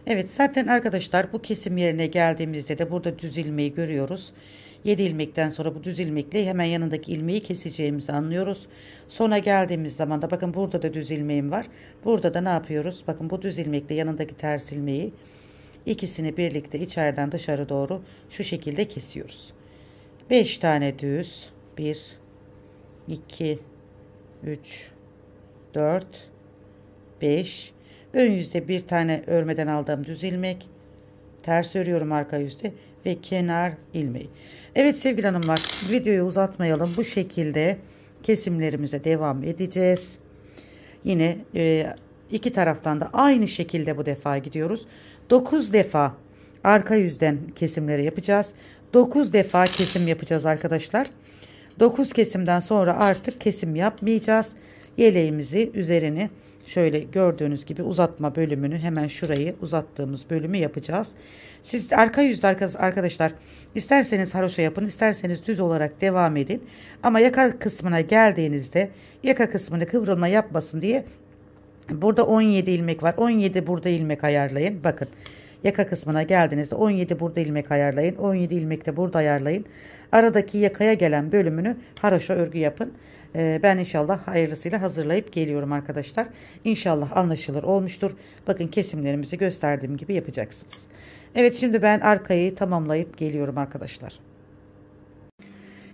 Evet, zaten arkadaşlar bu kesim yerine geldiğimizde de burada düz ilmeği görüyoruz. 7 ilmekten sonra bu düz ilmekle hemen yanındaki ilmeği keseceğimizi anlıyoruz. Sona geldiğimiz zaman da bakın burada da düz ilmeğim var. Burada da ne yapıyoruz? Bakın bu düz ilmekle yanındaki ters ilmeği, ikisini birlikte içeriden dışarı doğru şu şekilde kesiyoruz. 5 tane düz. 1 2 3 4 5. Ön yüzde bir tane örmeden aldığım düz ilmek, ters örüyorum arka yüzde ve kenar ilmeği. Evet sevgili hanımlar, videoyu uzatmayalım. Bu şekilde kesimlerimize devam edeceğiz. Yine iki taraftan da aynı şekilde bu defa gidiyoruz. 9 defa arka yüzden kesimleri yapacağız. 9 defa kesim yapacağız arkadaşlar. 9 kesimden sonra artık kesim yapmayacağız. Yeleğimizi üzerini şöyle gördüğünüz gibi uzatma bölümünü, hemen şurayı uzattığımız bölümü yapacağız. Siz arka yüzde arkadaşlar isterseniz haroşa yapın, isterseniz düz olarak devam edin. Ama yaka kısmına geldiğinizde yaka kısmını kıvrılma yapmasın diye burada 17 ilmek var. 17 burada ilmek ayarlayın. Bakın yaka kısmına geldiğinizde 17 burada ilmek ayarlayın. 17 ilmek de burada ayarlayın. Aradaki yakaya gelen bölümünü haroşa örgü yapın. Ben inşallah hayırlısıyla hazırlayıp geliyorum arkadaşlar. İnşallah anlaşılır olmuştur. Bakın kesimlerimizi gösterdiğim gibi yapacaksınız. Evet, şimdi ben arkayı tamamlayıp geliyorum arkadaşlar.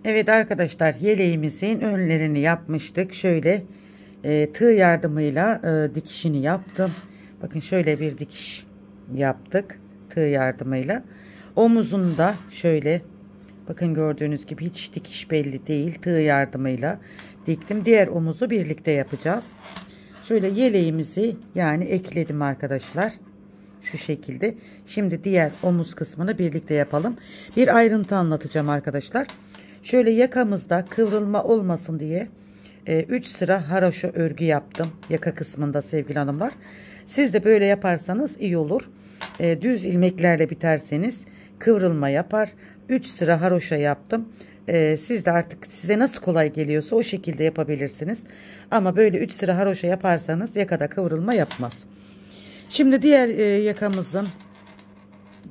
Evet arkadaşlar, yeleğimizin önlerini yapmıştık. Şöyle tığ yardımıyla dikişini yaptım. Bakın şöyle bir dikiş yaptık tığ yardımıyla. Omuzunda şöyle bakın gördüğünüz gibi hiç dikiş belli değil. Tığ yardımıyla diktim. Diğer omuzu birlikte yapacağız. Şöyle yeleğimizi yani ekledim arkadaşlar. Şu şekilde. Şimdi diğer omuz kısmını birlikte yapalım. Bir ayrıntı anlatacağım arkadaşlar. Şöyle yakamızda kıvrılma olmasın diye 3 sıra haroşa örgü yaptım. Yaka kısmında sevgili hanımlar. Siz de böyle yaparsanız iyi olur. Düz ilmeklerle biterseniz kıvrılma yapar. 3 sıra haroşa yaptım. Siz de artık size nasıl kolay geliyorsa o şekilde yapabilirsiniz. Ama böyle 3 sıra haroşa yaparsanız yakada kıvrılma yapmaz. Şimdi diğer yakamızın,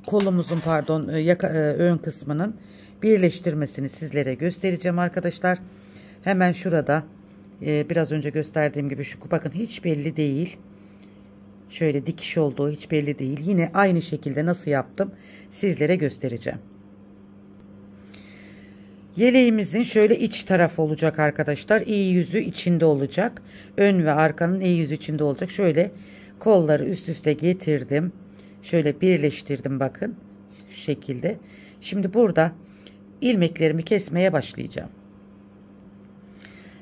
kolumuzun pardon ön kısmının birleştirmesini sizlere göstereceğim arkadaşlar. Hemen şurada biraz önce gösterdiğim gibi şu bakın hiç belli değil. Şöyle dikiş olduğu hiç belli değil. Yine aynı şekilde nasıl yaptım sizlere göstereceğim. Yeleğimizin şöyle iç tarafı olacak arkadaşlar. İyi yüzü içinde olacak. Ön ve arkanın iyi yüzü içinde olacak. Şöyle kolları üst üste getirdim. Şöyle birleştirdim bakın. Şu şekilde. Şimdi burada ilmeklerimi kesmeye başlayacağım.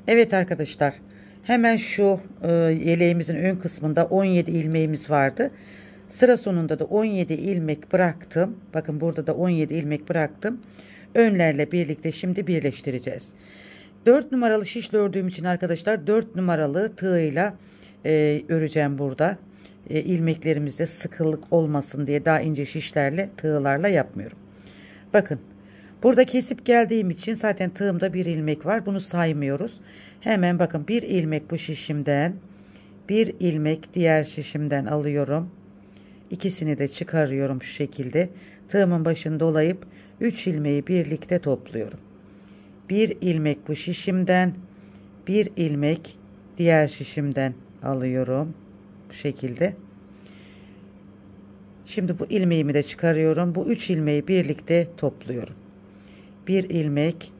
Evet arkadaşlar. Hemen şu yeleğimizin ön kısmında 17 ilmeğimiz vardı. Sıra sonunda da 17 ilmek bıraktım. Bakın burada da 17 ilmek bıraktım. Önlerle birlikte şimdi birleştireceğiz. 4 numaralı şişle ördüğüm için arkadaşlar 4 numaralı tığıyla öreceğim burada. İlmeklerimizde sıkılık olmasın diye daha ince şişlerle tığlarla yapmıyorum. Bakın burada kesip geldiğim için zaten tığımda bir ilmek var. Bunu saymıyoruz. Hemen bakın bir ilmek bu şişimden, bir ilmek diğer şişimden alıyorum. İkisini de çıkarıyorum şu şekilde. Tığımın başını dolayıp 3 ilmeği birlikte topluyorum. Bir ilmek bu şişimden, bir ilmek diğer şişimden alıyorum bu şekilde. Şimdi bu ilmeğimi de çıkarıyorum. Bu 3 ilmeği birlikte topluyorum. Bir ilmek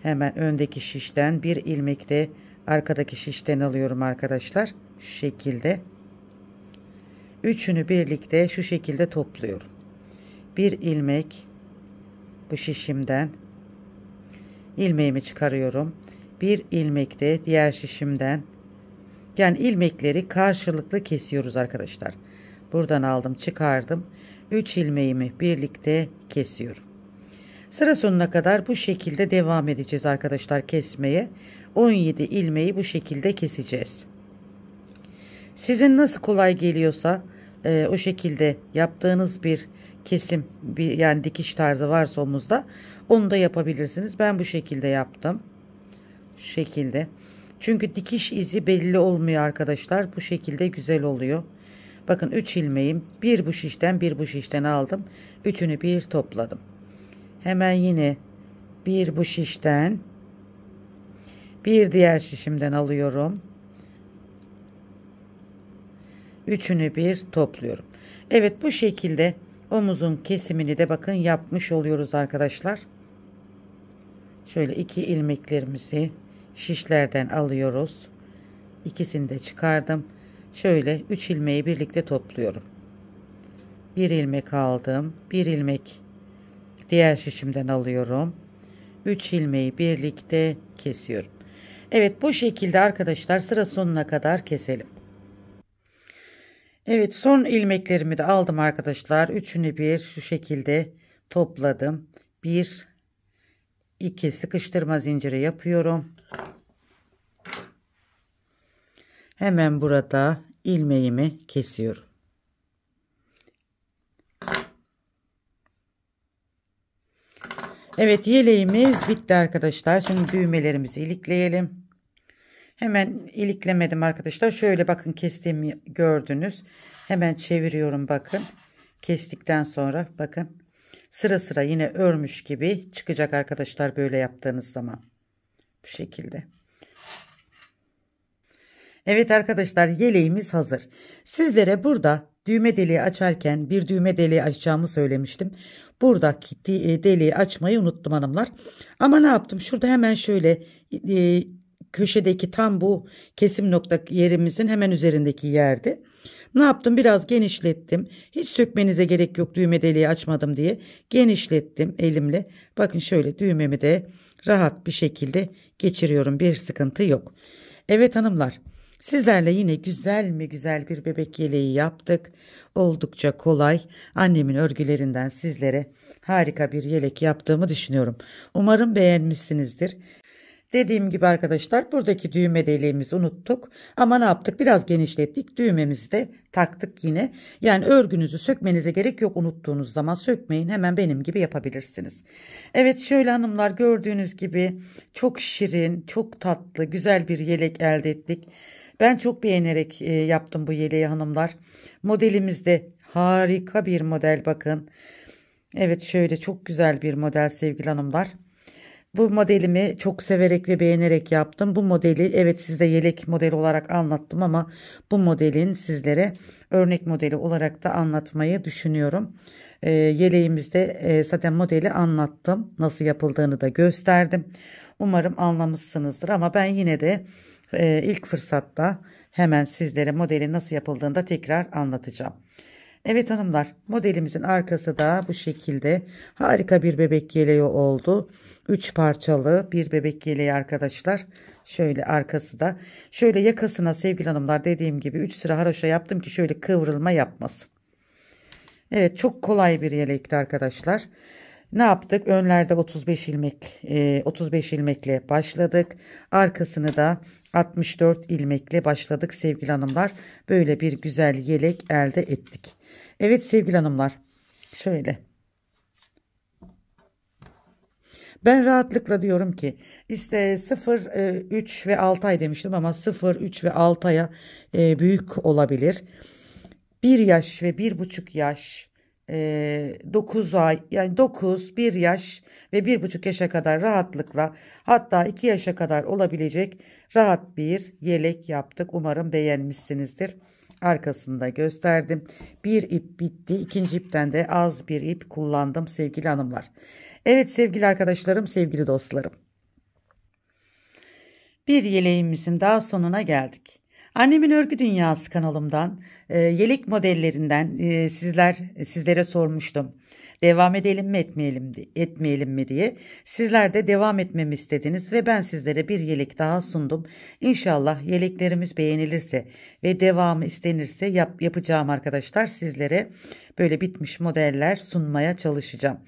hemen öndeki şişten, bir ilmek de arkadaki şişten alıyorum arkadaşlar. Şu şekilde. Üçünü birlikte şu şekilde topluyorum. Bir ilmek bu şişimden, ilmeğimi çıkarıyorum. Bir ilmek de diğer şişimden. Yani ilmekleri karşılıklı kesiyoruz arkadaşlar. Buradan aldım, çıkardım. 3 ilmeğimi birlikte kesiyorum. Sıra sonuna kadar bu şekilde devam edeceğiz arkadaşlar kesmeye. 17 ilmeği bu şekilde keseceğiz. Sizin nasıl kolay geliyorsa o şekilde yaptığınız bir kesim, yani dikiş tarzı varsa omuzda onu da yapabilirsiniz. Ben bu şekilde yaptım. Şu şekilde. Çünkü dikiş izi belli olmuyor arkadaşlar. Bu şekilde güzel oluyor. Bakın 3 ilmeğim, bir bu şişten bir bu şişten aldım. Üçünü bir topladım. Hemen yine bir bu şişten, bir diğer şişimden alıyorum. Üçünü bir topluyorum. Evet, bu şekilde omuzun kesimini de bakın yapmış oluyoruz arkadaşlar. Şöyle 2 ilmeklerimizi şişlerden alıyoruz. İkisini de çıkardım. Şöyle 3 ilmeği birlikte topluyorum. Bir ilmek aldım. Bir ilmek diğer şişimden alıyorum. 3 ilmeği birlikte kesiyorum. Evet, bu şekilde arkadaşlar sıra sonuna kadar keselim. Evet, son ilmeklerimi de aldım arkadaşlar. Üçünü bir şu şekilde topladım. 1 2 sıkıştırma zinciri yapıyorum. Hemen burada ilmeğimi kesiyorum. Evet, yeleğimiz bitti arkadaşlar. Şimdi düğmelerimizi ilikleyelim. Hemen iliklemedim arkadaşlar. Şöyle bakın, kestiğimi gördünüz. Hemen çeviriyorum bakın. Kestikten sonra bakın sıra sıra yine örmüş gibi çıkacak arkadaşlar, böyle yaptığınız zaman. Bu şekilde. Evet arkadaşlar, yeleğimiz hazır. Sizlere burada düğme deliği açarken bir düğme deliği açacağımı söylemiştim. Buradaki deliği açmayı unuttum hanımlar. Ama ne yaptım? Şurada hemen şöyle köşedeki tam bu kesim nokta yerimizin hemen üzerindeki yerde. Ne yaptım? Biraz genişlettim. Hiç sökmenize gerek yok, düğme deliği açmadım diye. Genişlettim elimle. Bakın şöyle düğmemi de rahat bir şekilde geçiriyorum. Bir sıkıntı yok. Evet hanımlar. Sizlerle yine güzel mi güzel bir bebek yeleği yaptık. Oldukça kolay. Annemin örgülerinden sizlere harika bir yelek yaptığımı düşünüyorum. Umarım beğenmişsinizdir. Dediğim gibi arkadaşlar, buradaki düğme deliğimizi unuttuk. Ama ne yaptık? Biraz genişlettik. Düğmemizi de taktık yine. Yani örgünüzü sökmenize gerek yok, unuttuğunuz zaman sökmeyin. Hemen benim gibi yapabilirsiniz. Evet, şöyle hanımlar, gördüğünüz gibi çok şirin, çok tatlı, güzel bir yelek elde ettik. Ben çok beğenerek yaptım bu yeleği hanımlar. Modelimiz de harika bir model bakın. Evet, şöyle çok güzel bir model sevgili hanımlar. Bu modelimi çok severek ve beğenerek yaptım. Bu modeli evet size yelek modeli olarak anlattım ama bu modelin sizlere örnek modeli olarak da anlatmayı düşünüyorum. Yeleğimizde zaten modeli anlattım. Nasıl yapıldığını da gösterdim. Umarım anlamışsınızdır ama ben yine de ilk fırsatta hemen sizlere modelin nasıl yapıldığını da tekrar anlatacağım. Evet hanımlar, modelimizin arkası da bu şekilde harika bir bebek yeleği oldu. 3 parçalı bir bebek yeleği arkadaşlar. Şöyle arkası da. Şöyle yakasına sevgili hanımlar, dediğim gibi 3 sıra haroşa yaptım ki şöyle kıvrılma yapmasın. Evet, çok kolay bir yelekti arkadaşlar. Ne yaptık? Önlerde 35 ilmekle başladık. Arkasını da 64 ilmekle başladık sevgili hanımlar. Böyle bir güzel yelek elde ettik. Evet sevgili hanımlar, şöyle. Ben rahatlıkla diyorum ki işte 0, 3 ve 6 ay demiştim ama 0, 3 ve 6 aya büyük olabilir. 1 yaş ve 1,5 yaş, 9 ay, yani 9, 1 yaş ve 1,5 yaşa kadar rahatlıkla, hatta 2 yaşa kadar olabilecek rahat bir yelek yaptık. Umarım beğenmişsinizdir. Arkasında gösterdim. Bir ip bitti. İkinci ipten de az bir ip kullandım sevgili hanımlar. Evet sevgili arkadaşlarım, sevgili dostlarım. Bir yeleğimizin daha sonuna geldik. Annemin Örgü Dünyası kanalımdan yelek modellerinden sizlere sormuştum. Devam edelim mi etmeyelim mi diye. Sizler de devam etmemi istediniz ve ben sizlere bir yelek daha sundum. İnşallah yeleklerimiz beğenilirse ve devamı istenirse yapacağım arkadaşlar, sizlere böyle bitmiş modeller sunmaya çalışacağım.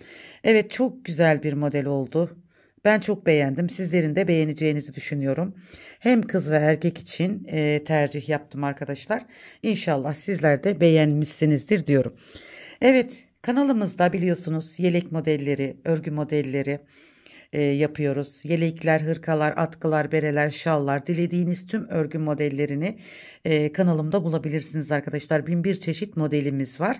Evet, çok güzel bir model oldu. Ben çok beğendim. Sizlerin de beğeneceğinizi düşünüyorum. Hem kız ve erkek için tercih yaptım arkadaşlar. İnşallah sizler de beğenmişsinizdir diyorum. Evet, kanalımızda biliyorsunuz yelek modelleri, örgü modelleri yapıyoruz. Yelekler, hırkalar, atkılar, bereler, şallar, dilediğiniz tüm örgü modellerini kanalımda bulabilirsiniz arkadaşlar. Bin bir çeşit modelimiz var.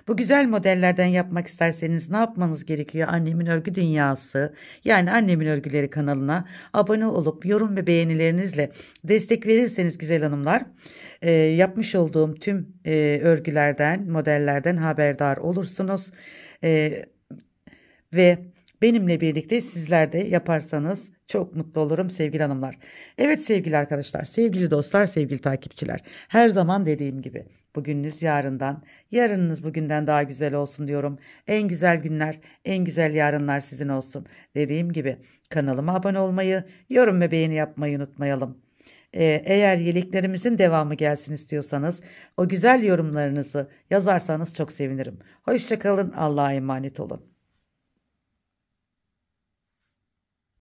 Bu güzel modellerden yapmak isterseniz ne yapmanız gerekiyor? Annemin Örgü Dünyası, yani Annemin Örgüleri kanalına abone olup yorum ve beğenilerinizle destek verirseniz güzel hanımlar, yapmış olduğum tüm örgülerden, modellerden haberdar olursunuz. Ve benimle birlikte sizler de yaparsanız çok mutlu olurum sevgili hanımlar. Evet sevgili arkadaşlar, sevgili dostlar, sevgili takipçiler. Her zaman dediğim gibi bugününüz yarından, yarınınız bugünden daha güzel olsun diyorum. En güzel günler, en güzel yarınlar sizin olsun. Dediğim gibi kanalıma abone olmayı, yorum ve beğeni yapmayı unutmayalım. Eğer yeleklerimizin devamı gelsin istiyorsanız o güzel yorumlarınızı yazarsanız çok sevinirim. Hoşça kalın, Allah'a emanet olun.